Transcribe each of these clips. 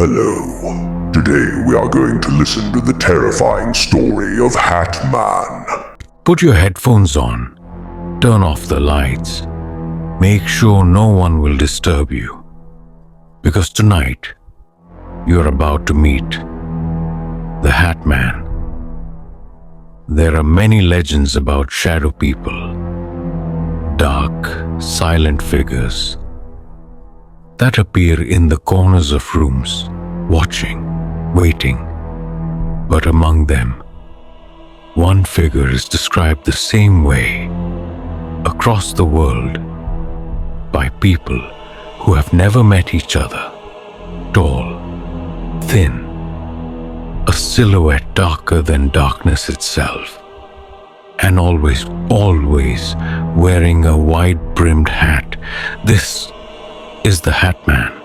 Hello. Today we are going to listen to the terrifying story of Hatman. Put your headphones on, turn off the lights, make sure no one will disturb you. Because tonight, you're about to meet the Hatman. There are many legends about shadow people, dark, silent figures that appear in the corners of rooms, watching, waiting. But among them, one figure is described the same way across the world by people who have never met each other. Tall, thin, a silhouette darker than darkness itself, and always wearing a wide-brimmed hat. This is the Hatman.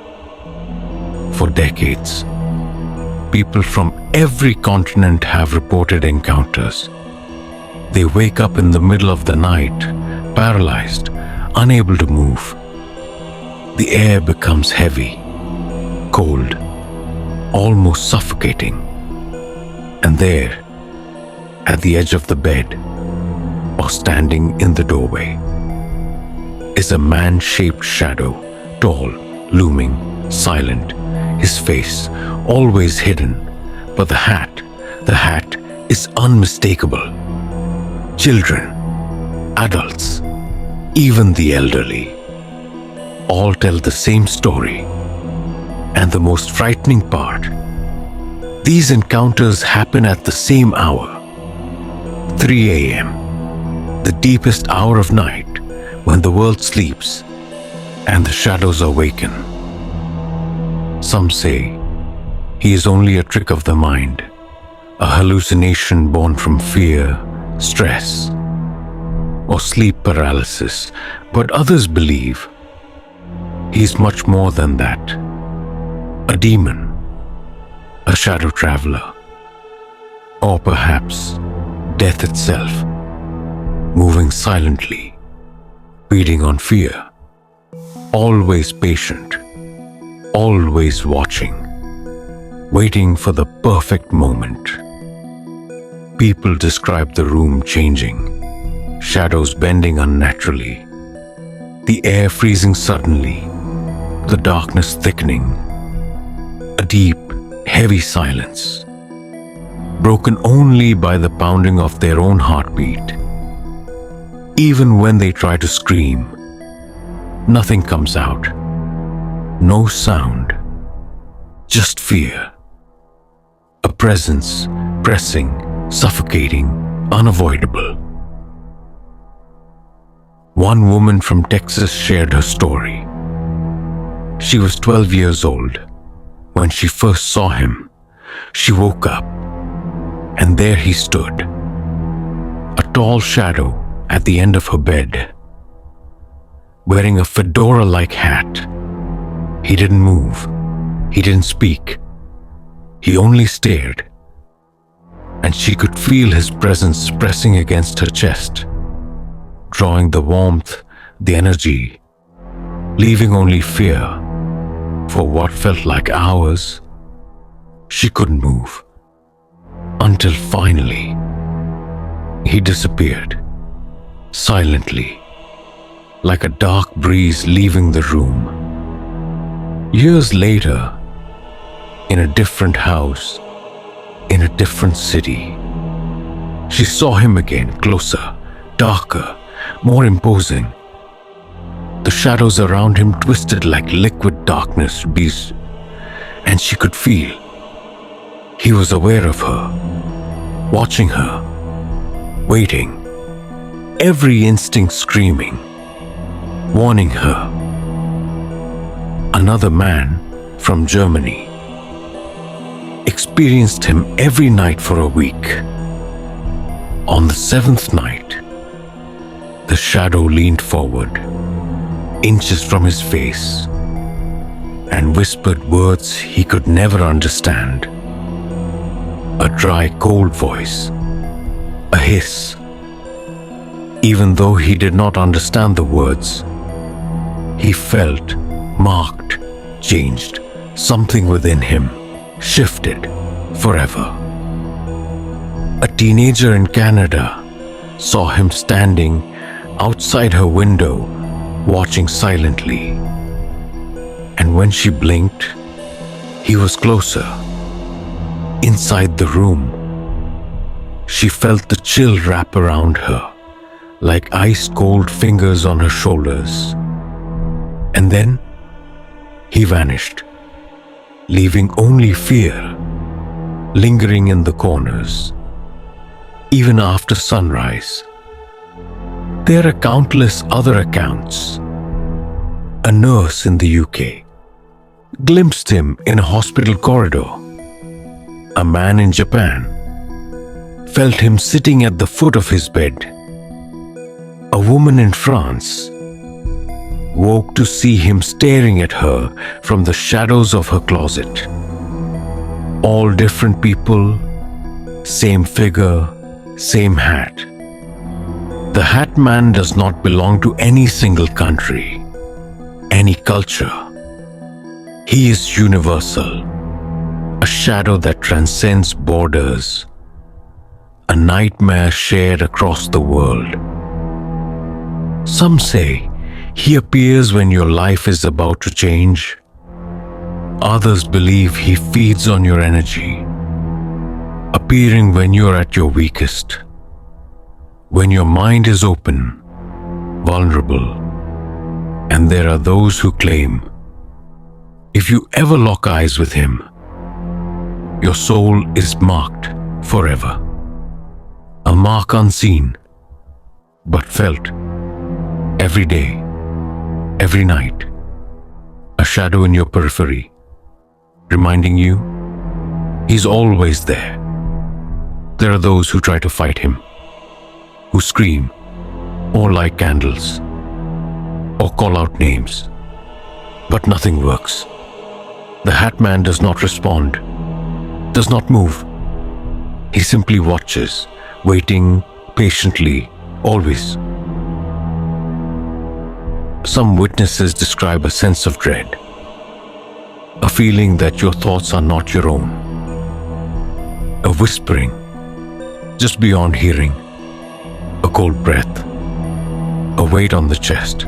For decades, people from every continent have reported encounters. They wake up in the middle of the night, paralyzed, unable to move. The air becomes heavy, cold, almost suffocating. And there, at the edge of the bed, or standing in the doorway, is a man-shaped shadow, tall, looming, silent, his face always hidden, but the hat is unmistakable. Children, adults, even the elderly, all tell the same story. And the most frightening part, these encounters happen at the same hour, 3 a.m., the deepest hour of night, when the world sleeps and the shadows awaken. Some say he is only a trick of the mind, a hallucination born from fear, stress, or sleep paralysis, but others believe he is much more than that. A demon, a shadow traveler, or perhaps death itself, moving silently, feeding on fear, always patient, always watching, waiting for the perfect moment. People describe the room changing, shadows bending unnaturally, the air freezing suddenly, the darkness thickening, a deep, heavy silence, broken only by the pounding of their own heartbeat. Even when they try to scream, nothing comes out. No sound, just fear. A presence pressing, suffocating, unavoidable. One woman from Texas shared her story. She was 12 years old when she first saw him. She woke up, and there he stood, a tall shadow at the end of her bed, wearing a fedora-like hat. He didn't move. He didn't speak. He only stared, and she could feel his presence pressing against her chest, drawing the warmth, the energy, leaving only fear. For what felt like hours, she couldn't move, until finally, he disappeared, silently, like a dark breeze leaving the room. Years later, in a different house, in a different city, she saw him again, closer, darker, more imposing. The shadows around him twisted like liquid darkness beasts, and she could feel he was aware of her, watching her, waiting, every instinct screaming, warning her. Another man from Germany experienced him every night for a week. On the 7th night, the shadow leaned forward, inches from his face, and whispered words he could never understand. A dry, cold voice, a hiss. Even though he did not understand the words, he felt marked, changed, something within him shifted forever. A teenager in Canada saw him standing outside her window, watching silently. And when she blinked, he was closer. Inside the room, she felt the chill wrap around her, like ice-cold fingers on her shoulders. And then he vanished, leaving only fear lingering in the corners. Even after sunrise, there are countless other accounts. A nurse in the UK glimpsed him in a hospital corridor. A man in Japan felt him sitting at the foot of his bed. A woman in France woke to see him staring at her from the shadows of her closet. All different people, same figure, same hat. The Hatman does not belong to any single country, any culture. He is universal, a shadow that transcends borders, a nightmare shared across the world. Some say he appears when your life is about to change. Others believe he feeds on your energy, appearing when you're at your weakest, when your mind is open, vulnerable. And there are those who claim, if you ever lock eyes with him, your soul is marked forever. A mark unseen, but felt every day, every night. A shadow in your periphery, reminding you he's always there. There are those who try to fight him, who scream, or light candles, or call out names. But nothing works. The Hatman does not respond, does not move. He simply watches, waiting patiently, always. Some witnesses describe a sense of dread, a feeling that your thoughts are not your own, a whispering just beyond hearing, a cold breath, a weight on the chest,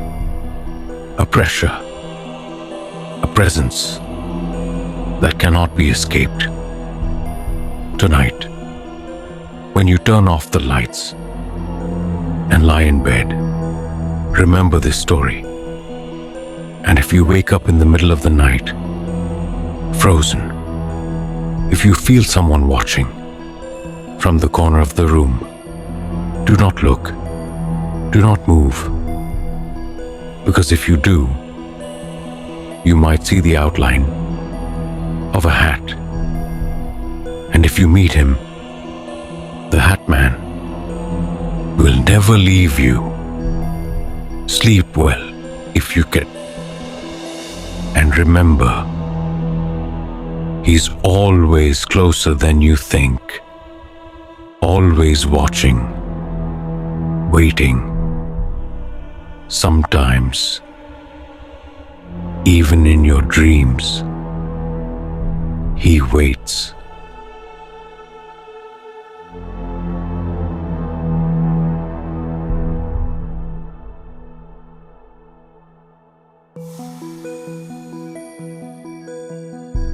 a pressure, a presence that cannot be escaped. Tonight, when you turn off the lights and lie in bed, remember this story. And if you wake up in the middle of the night, frozen, if you feel someone watching from the corner of the room, do not look, do not move, because if you do, you might see the outline of a hat. And if you meet him, the Hatman will never leave you. Sleep well if you can. And remember, he's always closer than you think, always watching, waiting, sometimes even in your dreams, he waits.